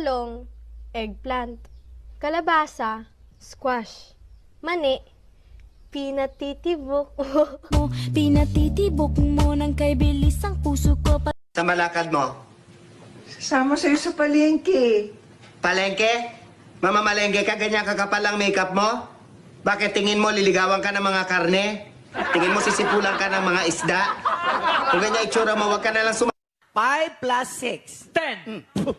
talong, eggplant, kalabasa, squash, mani, pinatitibok. Pinatitibok mo ng kay bilis ang puso ko. Sa malakad mo? Sama sa'yo sa palengke. Palengke? Mamamalengke ka, ganyan kakapal ang makeup mo? Bakit tingin mo liligawan ka ng mga karne? Tingin mo sisipulan ka ng mga isda? Kung ganyan itsura mo, wag ka na lang 5 plus 6. 10. 5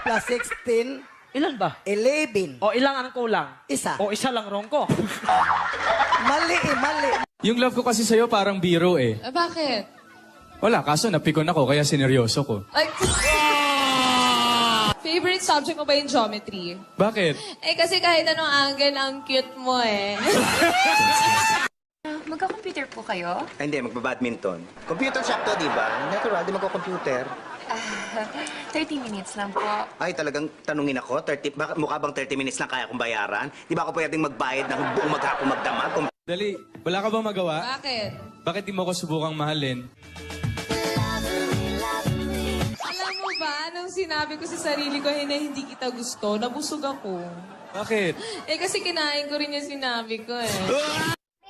plus 16. Ilan ba? 11. O ilang ang kulang? Isa. O isa lang wrong ko. Mali eh, mali. Yung love ko kasi sa'yo parang biro eh. Bakit? Wala, kaso napikon ako kaya sineryoso ko. Ay, favorite subject mo ba yung geometry? Bakit? Eh, kasi kahit anong angle, ang cute mo eh. Magka-computer po kayo? Ay, hindi, magba-badminton. Computer shop to, di ba? Natural, di magko-computer. 30 minutes lang po. Ay, talagang tanungin ako, mukha bang 30 minutes lang kaya kong bayaran? Di ba ako pwedeng magbayad ng buong maghapong magdamag? Dali, wala ka bang magawa? Bakit? Bakit di mo ako subukang mahalin? Alam mo ba, nung sinabi ko sa sarili ko na hindi kita gusto, nabusog ako. Bakit? Eh, kasi kinain ko rin yung sinabi ko eh.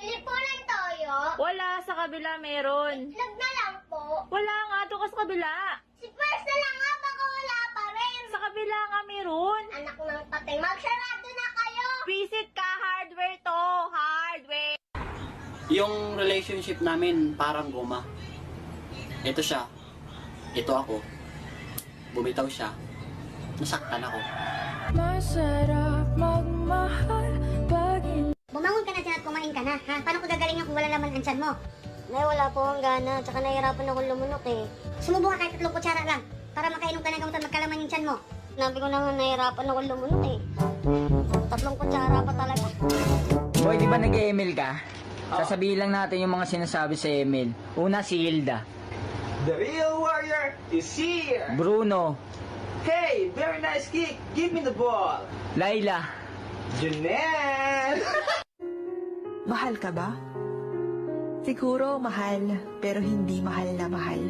Bili po ng toyo. Wala, sa kabila meron. Itlog na lang po. Wala nga, doon ka sa kabila. Si Pers na lang nga, baka wala pa rin. Sa kabila nga meron. Anak ng patay, magsarado na kayo. Visit ka, hardware to, hardware. Yung relationship namin parang guma. Ito siya. Ito ako. Bumitaw siya. Nasaktan ako. Masarap magmahal pag Bumangon ka na dyan at kumain ka na, ha? Paano ko gagaling yung kung wala laman ang tiyan mo? Nay, wala po akong gana, tsaka nahihirapan akong lumunok eh. Sumubok ka kahit 3 kutsara lang, para makainom ka ng gamot at magkalaman yung tiyan mo. Nabi ko na nga nahihirapan akong lumunok eh. 3 kutsara pa talaga. Boy, di ba nag-email ka? Sasabihin lang natin yung mga sinasabi sa email. Una, si Hilda. The real warrior is here. Bruno. Hey, very nice kick. Give me the ball. Laila. Janelle. Mahal ka ba? Siguro mahal, pero hindi mahal na mahal.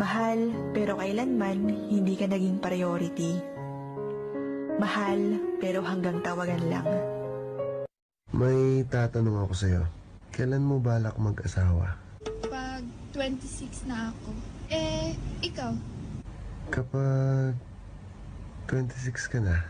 Mahal, pero kailanman hindi ka naging priority. Mahal, pero hanggang tawagan lang. May tatanong ako sa'yo. Kailan mo balak mag-asawa? Pag 26 na ako. Ikaw? Kapag 26 ka na.